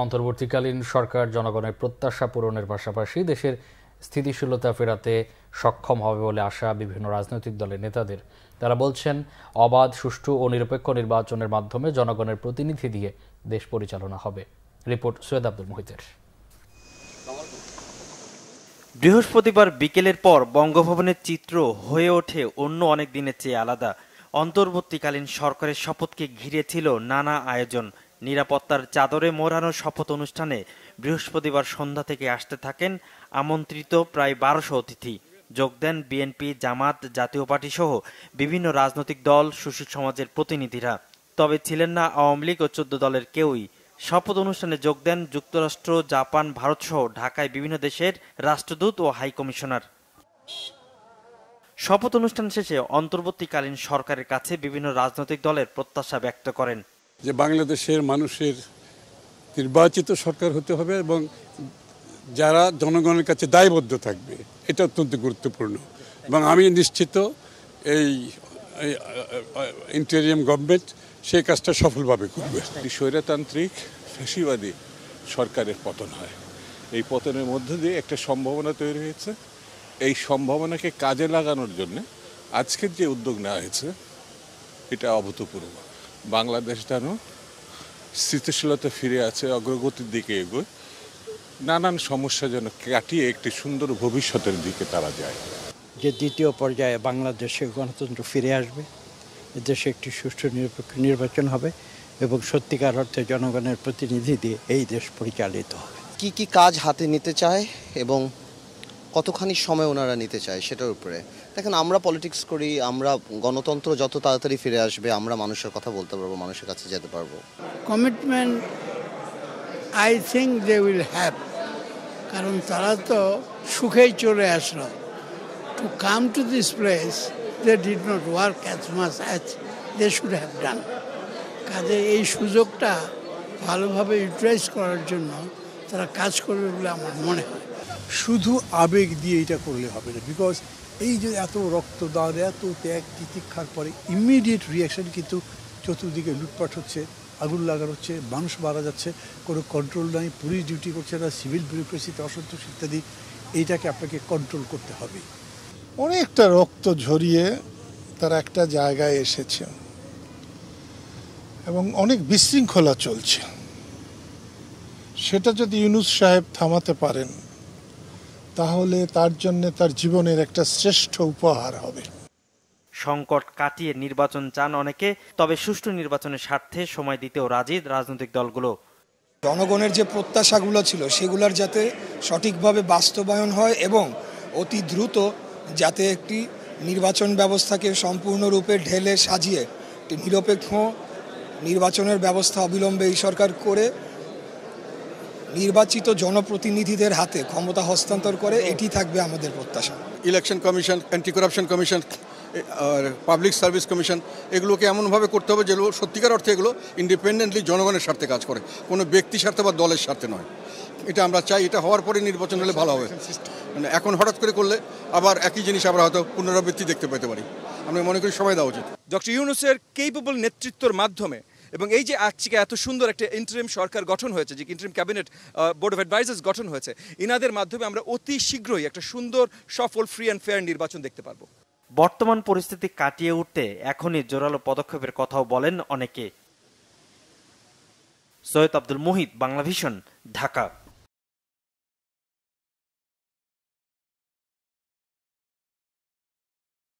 অন্তর্বর্তীকালীন সরকার জনগণের প্রত্যাশা পূরণের পাশাপাশি দেশের স্থিতিশীলতা ফেরাতে সক্ষম হবে বলে আশা বিভিন্ন রাজনৈতিক দলের নেতাদের। তারা বলছেন, অবাধ, সুষ্ঠু ও নিরপেক্ষ নির্বাচনের মাধ্যমে জনগণের প্রতিনিধি দিয়ে দেশ পরিচালনা হবে। রিপোর্ট সৈয়দ আব্দুল মুহিতের। বৃহস্পতিবার বিকেলের পর বঙ্গভবনের চিত্র হয়ে ওঠে অন্য অনেক দিনের চেয়ে আলাদা। অন্তর্বর্তীকালীন সরকারের শপথকে ঘিরে ছিল নানা আয়োজন। নিরাপত্তার চাদরে মোড়ানো শপথ অনুষ্ঠানে বৃহস্পতিবার সন্ধ্যা থেকে আসতে থাকেন আমন্ত্রিত প্রায় 1200 অতিথি। যোগ দেন বিএনপি, জামাত, জাতীয় পার্টি সহ বিভিন্ন রাজনৈতিক দল, সুশীল সমাজের প্রতিনিধিরা। তবে ছিলেন না আওয়ামী লীগ ও 14 দলের কেউই। শপথ অনুষ্ঠানে যোগ দেন যুক্তরাষ্ট্র, জাপান, ভারত সহ ঢাকায় বিভিন্ন দেশের রাষ্ট্রদূত ও হাইকমিশনার। শপথ অনুষ্ঠান শেষে অন্তর্বর্তীকালীন সরকারের কাছে বিভিন্ন রাজনৈতিক দলের প্রত্যাশা ব্যক্ত করেন যে বাংলাদেশের মানুষের নির্বাচিত সরকার হতে হবে এবং যারা জনগণের কাছে দায়বদ্ধ থাকবে, এটা অত্যন্ত গুরুত্বপূর্ণ। এবং আমি নিশ্চিত এই ইন্টারিয়াম গভর্নমেন্ট সেই কাজটা সফলভাবে করবে। স্বৈরতান্ত্রিক ফ্যাসিবাদী সরকারের পতন হয়, এই পতনের মধ্য দিয়ে একটা সম্ভাবনা তৈরি হয়েছে। এই সম্ভাবনাকে কাজে লাগানোর জন্য আজকের যে উদ্যোগ নেওয়া হয়েছে এটা অভূতপূর্ব। বাংলাদেশ যেন স্থিতিশীলতা ফিরে আছে, অগ্রগতির দিকে এগোয়, নানান সমস্যা যেন কাটিয়ে একটি সুন্দর ভবিষ্যতের দিকে তারা যায়। যে দ্বিতীয় পর্যায়ে বাংলাদেশে গণতন্ত্র ফিরে আসবে, এদেশে একটি সুষ্ঠু নিরপেক্ষ নির্বাচন হবে এবং সত্যিকার অর্থে জনগণের প্রতিনিধি দিয়ে এই দেশ পরিচালিত হবে। কি কি কাজ হাতে নিতে চায় এবং কতখানি সময় ওনারা নিতে চায় সেটার উপরে। দেখেন, আমরা পলিটিক্স করি, আমরা গণতন্ত্র যত তাড়াতাড়ি ফিরে আসবে আমরা মানুষের কথা বলতে পারবো, মানুষের কাছে যেতে পারবো। Commitment I think they will have, কারণ তারা তো সুখেই চলে আসলো। To come to this place they did not work as much as they should have done. কাজে এই সুযোগটা ভালোভাবে ইউটিলাইজ করার জন্য তারা কাজ করবে বলে আমার মনে হয়। শুধু আবেগ দিয়ে এটা করলে হবে না, বিকজ এই যে এত রক্তদান, এত ত্যাগ তিতিক্ষার পরে ইমিডিয়েট রিয়াকশন কিন্তু চতুর্দিকে লুটপাট হচ্ছে, আগুন লাগানো হচ্ছে, মানুষ মারা যাচ্ছে, কোনো কন্ট্রোল নাই, পুলিশ ডিউটি করছে না, সিভিল বিউরোক্রেসিতে অসন্তোষ ইত্যাদি। এইটাকে আপনাকে কন্ট্রোল করতে হবে। অনেকটা রক্ত ঝরিয়ে তারা একটা জায়গায় এসেছে এবং অনেক বিশৃঙ্খলা চলছে। সেটা যদি ইউনূস সাহেব থামাতে পারেন তাহলে তার জন্য তার জীবনের একটা শ্রেষ্ঠ উপহার হবে। সংকট কাটিয়ে নির্বাচন চান অনেকে, তবে সুষ্ঠু নির্বাচনের স্বার্থে সময় দিতেও রাজি রাজনৈতিক দলগুলো। জনগণের যে প্রত্যাশাগুলো ছিল সেগুলোর যাতে সঠিকভাবে বাস্তবায়ন হয় এবং অতি দ্রুত যাতে একটি নির্বাচন ব্যবস্থাকে সম্পূর্ণরূপে ঢেলে সাজিয়ে একটি নিরপেক্ষ নির্বাচনের ব্যবস্থা অবিলম্বে এই সরকার করে নির্বাচিত জনপ্রতিনিধিদের হাতে ক্ষমতা হস্তান্তর করে, এটি থাকবে আমাদের প্রত্যাশা। Election commission, anti corruption commission আর পাবলিক সার্ভিস কমিশন, এগুলোকে এমনভাবে করতে হবে যেগুলো সত্যিকার অর্থে এগুলো ইন্ডিপেন্ডেন্টলি জনগণের স্বার্থে কাজ করে, কোনো ব্যক্তি স্বার্থে বা দলের স্বার্থে নয়। এটা আমরা চাই, এটা হওয়ার পরে নির্বাচন হলে ভালো হবে। মানে এখন হঠাৎ করে করলে আবার একই জিনিস আমরা হয়তো পুনরাবৃত্তি দেখতে পেতে পারি। আমরা মনে করি সময় দেওয়া উচিত। ডক্টর ইউনূসের কেপেবল নেতৃত্বের মাধ্যমে এবং এই যে আজকে এত সুন্দর একটা ইন্টারিম সরকার গঠন হয়েছে, যে interim cabinet board of advisers গঠন হয়েছে, ইনাদের মাধ্যমে আমরা অতি শীঘ্রই একটা সুন্দর, সফল, ফ্রি অ্যান্ড ফেয়ার নির্বাচন দেখতে পারবো। বর্তমান পরিস্থিতি কাটিয়ে উঠতে এখনই জোরালো পদক্ষেপের কথাও বলেন অনেকে। সৈয়দ আব্দুল মুহিত, বাংলাভিশন, ঢাকা।